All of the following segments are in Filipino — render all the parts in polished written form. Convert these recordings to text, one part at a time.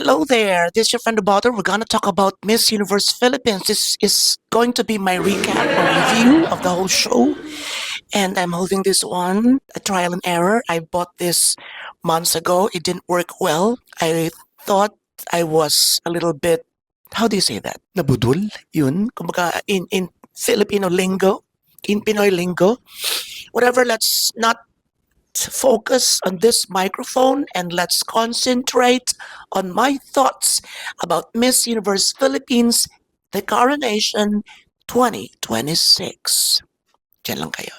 Hello there. This is your friend Butter. We're gonna talk about Miss Universe Philippines. This is going to be my recap or review of the whole show. And I'm holding this one, a trial and error. I bought this months ago. It didn't work well. I thought I was a little bit, how do you say that? Nabudol? Yun. Kumbaga, in Filipino lingo, in Pinoy lingo. Whatever, let's not focus on this microphone and let's concentrate on my thoughts about Miss Universe Philippines, the Coronation 2026. Diyan lang kayo.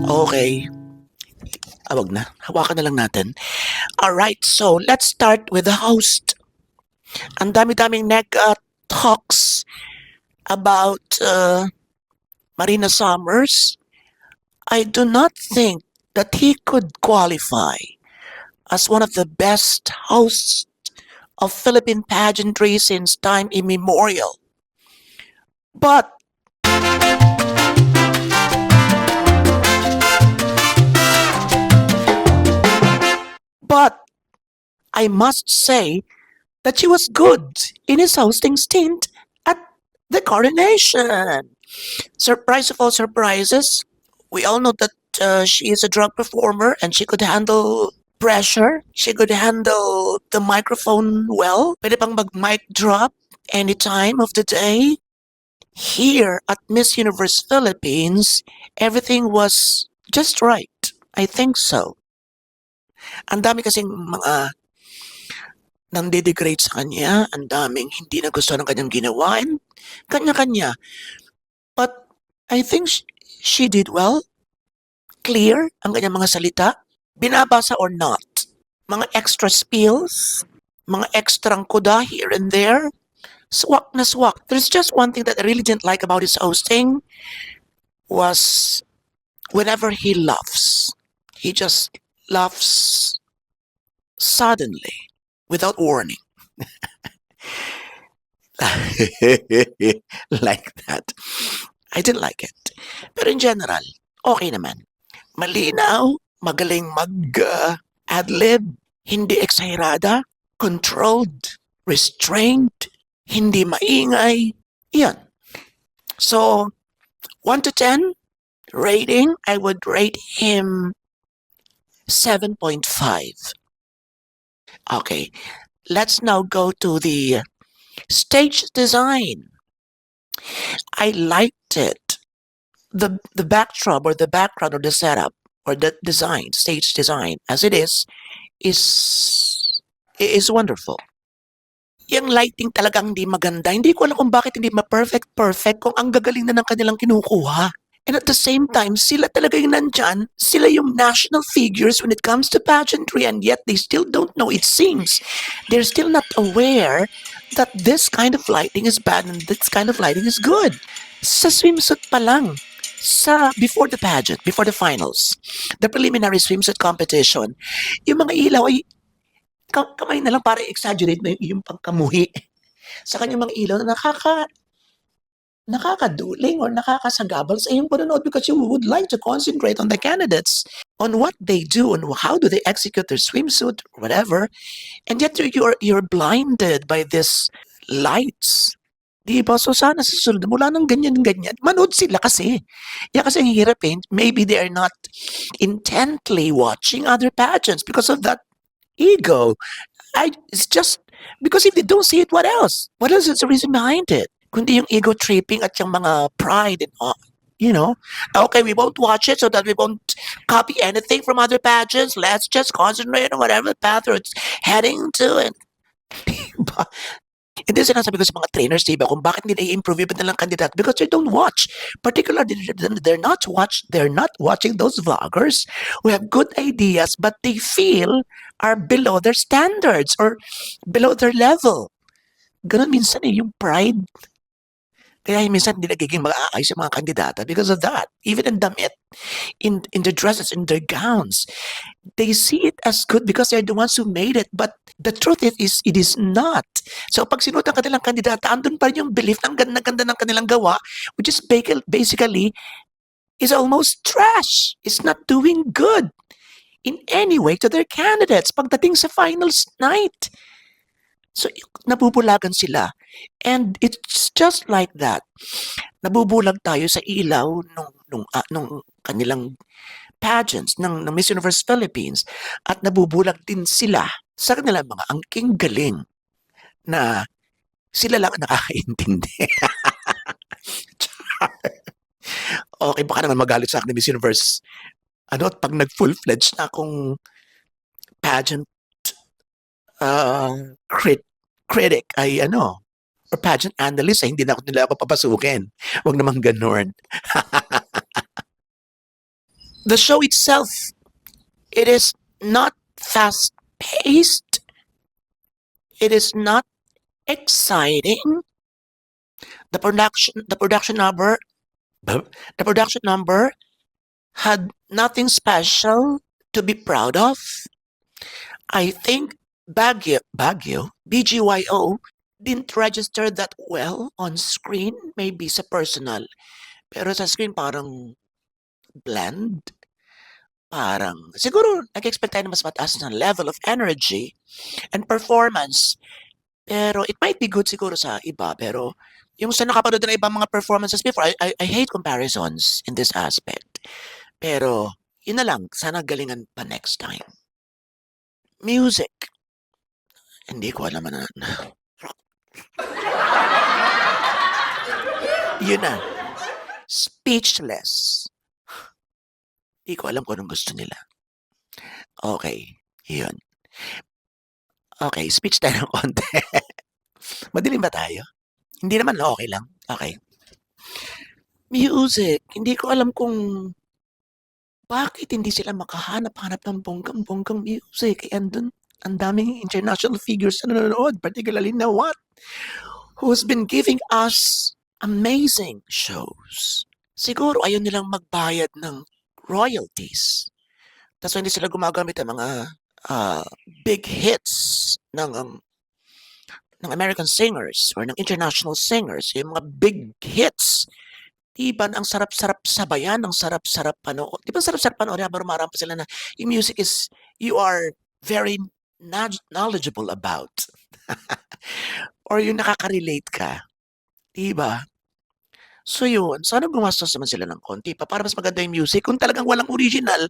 Okay. Wag na. Hawakan na lang natin. Alright, so let's start with the host. Ang dami-daming talks about Marina Summers. I do not think that he could qualify as one of the best hosts of Philippine pageantry since time immemorial. But I must say that she was good in his hosting stint at the Coronation. Surprise of all surprises, we all know that she is a drug performer and she could handle pressure. She could handle the microphone well. Pwede pang mag-mic drop any time of the day. Here at Miss Universe Philippines, everything was just right. I think so. Ang dami kasing mga nang-degrade sa kanya, ang daming hindi nagustuhan ng kanyang ginawa, and kanya-kanya. But I think she did well. Clear ang kanyang mga salita. Binabasa or not. Mga extra spills, mga extrang kuda here and there. Swak na swak. There's just one thing that I really didn't like about his hosting was whenever he laughs. He just laughs suddenly, without warning. Like that. I didn't like it. Pero in general, okay naman. Malinaw, magaling mag-adlib, hindi exagerada, controlled, restrained, hindi maingay. Yan. So, 1 to 10, rating, I would rate him 7.5. Okay, let's now go to the stage design. I liked it. The backdrop or the background or the setup or the design, stage design as it is wonderful. Yung lighting talagang hindi maganda. Hindi ko alam kung bakit hindi ma-perfect kung ang gagaling na ng kanilang kinukuha. And at the same time, sila talaga yung nandyan, sila yung national figures when it comes to pageantry, and yet they still don't know, it seems. They're still not aware that this kind of lighting is bad and this kind of lighting is good. Sa swimsuit pa lang, before the pageant, before the finals, the preliminary swimsuit competition, yung mga ilaw ay kamay na lang para exaggerate na yung pagkamuhi. Sa kanyang mga ilaw na nakakaduling or nakakasagabal sa iyong panonood because you would like to concentrate on the candidates, on what they do, and how do they execute their swimsuit, or whatever, and yet you're blinded by this lights. Di ba? So sana sa susunod, mula ng ganyan, manood sila kasi. Yan kasi ang hirap eh. Maybe they are not intently watching other pageants because of that ego. It's just, because if they don't see it, what else? What else is the reason behind it? Kundi yung ego tripping at yung mga pride and all. You know, okay, we won't watch it so that we won't copy anything from other pageants. Let's just concentrate on whatever path it's heading to. And hindi sinasabi ko sa mga trainers, diba, kung bakit nila i-improve yung nilang kandidato because they don't watch. Particularly, they're not watching those vloggers who have good ideas but they feel are below their standards or below their level. Ganun minsan yung pride. Kaya minsan hindi nagiging mag-aayos yung mga kandidata because of that. Even in damit, in the dresses, in their gowns, they see it as good because they're the ones who made it. But the truth is it is not. So pag sinuot ang kanilang kandidata, andun pa rin yung belief ng ganda ng kanilang gawa, which is basically is almost trash. It's not doing good. in any way to their candidates pagdating sa finals night. So, nabubulagan sila. And it's just like that. Nabubulag tayo sa ilaw nung kanilang pageants ng Miss Universe Philippines at nabubulag din sila sa kanilang mga angking galing na sila lang ang nakakaintindi. Okay, baka naman magalit sa akin ni Miss Universe. Ano, at pag nag-full-fledged na akong pageant uh, crit critic ay ano, or pageant analyst ay hindi na nila ako papasukin. Huwag naman ganun. The show itself, it is not fast-paced. It is not exciting. The production number had nothing special to be proud of. I think BGYO didn't register that well on screen, maybe sa personal. Pero sa screen parang bland. Parang, siguro nag-expect tayo na mas mataas na level of energy and performance. Pero it might be good siguro sa iba. Pero yung sa nakapanood na ibang mga performances before, I hate comparisons in this aspect. Pero, yun na lang. Sana galingan pa next time. Music. Hindi ko alam na. Yun na. Speechless. Hindi ko alam kung anong gusto nila. Okay. Yun. Okay, speech tayo ng konti. Madilim ba tayo? Hindi naman, okay lang. Okay. Music. Hindi ko alam kung bakit hindi sila makahanap-hanap ng bonggang-bonggang music. And ang daming international figures na nanonood, particularly na what? Who's been giving us amazing shows. Siguro ayaw nilang magbayad ng royalties. Tapos hindi sila gumagamit ng mga big hits ng American singers or ng international singers, yung mga big hits. Diba ang sarap-sarap sabayan, ang sarap-sarap panood. Di ba sarap-sarap panood habang rumarapa sila na yung music is, you are very knowledgeable about. Or yung nakaka-relate ka. Diba? So yun, sana gumastos naman sila ng konti pa para mas maganda yung music. Kung talagang walang original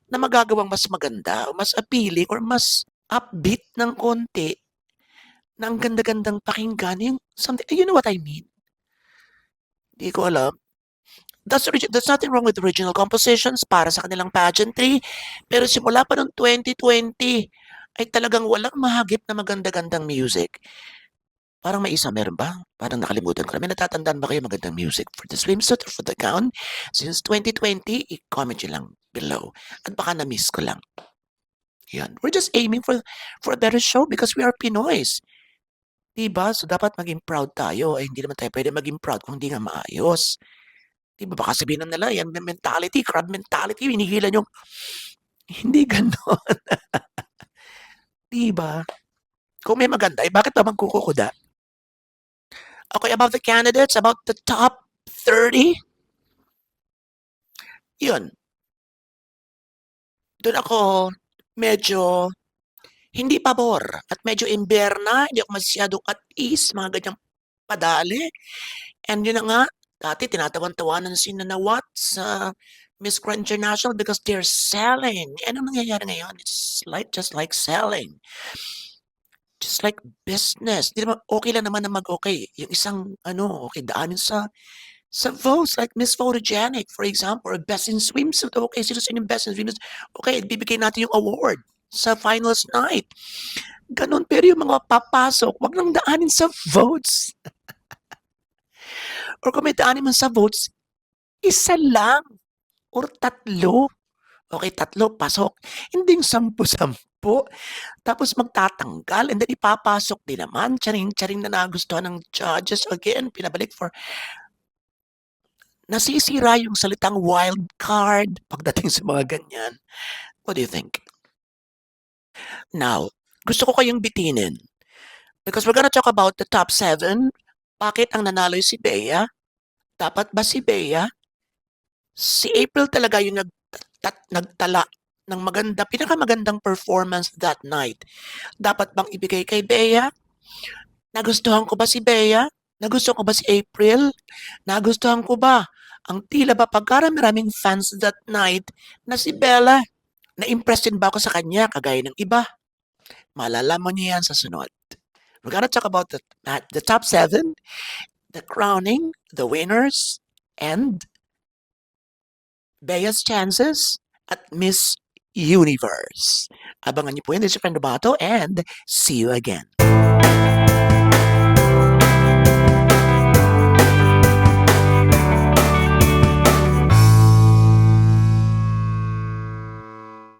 na magagawang mas maganda, o mas appealing, or mas upbeat ng konti, na ang ganda-gandang pakinggan, yung something, you know what I mean? Di ko alam. There's nothing wrong with original compositions para sa kanilang pageantry, pero simula pa noong 2020 ay talagang walang mahagip na maganda-gandang music. Parang may isa, meron ba? Parang nakalimutan ko na. May natatandaan ba kayo magandang music for the swimsuit or for the gown? Since 2020, i-comment nyo lang below. At baka na-miss ko lang. Yan. We're just aiming for a better show because we are Pinoys. Diba? So, dapat maging proud tayo. Hindi naman tayo pwede maging proud kung hindi nga maayos. Diba? Baka sabihin nila, yan mentality, crab mentality, hinihilan yung... Hindi ganon. Diba? Kung may maganda, bakit naman kukukuda? Okay, about the candidates, about the top 30, yun. Doon ako medyo hindi pabor at medyo imberna, hindi ako masyadong at ease, mga ganyang padali. And yun na nga, dati tinatawan-tawanan si Nanawat sa Miss Grand International because they're selling. Ano nangyayari ngayon? It's just like selling. Just like business. Di naman, okay lang naman na mag-okay. Yung isang, okay, daanin sa votes, like Miss Photogenic, for example, or Best in Swimsuit. Okay, sino yung Best in Swimsuit? Okay, bibigay natin yung award sa finals night. Ganon, pero yung mga papasok, wag nang daanin sa votes. Or kung may daanin man sa votes, isa lang. Or tatlo. Okay, tatlo, pasok. Hindi yung 10-10. Tapos magtatanggal and then ipapasok din naman. Charing-charing na nagustuhan ng judges. Again, pinabalik for... Nasisira yung salitang wild card pagdating sa mga ganyan. What do you think? Now, gusto ko kayong bitinin. Because we're gonna talk about the top 7. Bakit ang nanalo si Bea? Dapat ba si Bea? Si April talaga yung nagtala ng pinakamagandang performance that night? Dapat bang ibigay kay Bea? Nagustuhan ko ba si Bea? Nagustuhan ko ba si April? Nagustuhan ko ba ang tila ba pagkarami-raming fans that night na si Bella? Na-impress din ba ako sa kanya kagaya ng iba? Malalaman niyo yan sa sunod. We're gonna talk about the top 7, the crowning, the winners, and Bea's chances at Miss Universe. Abangan niyo po yun. This is your friend Robato and see you again.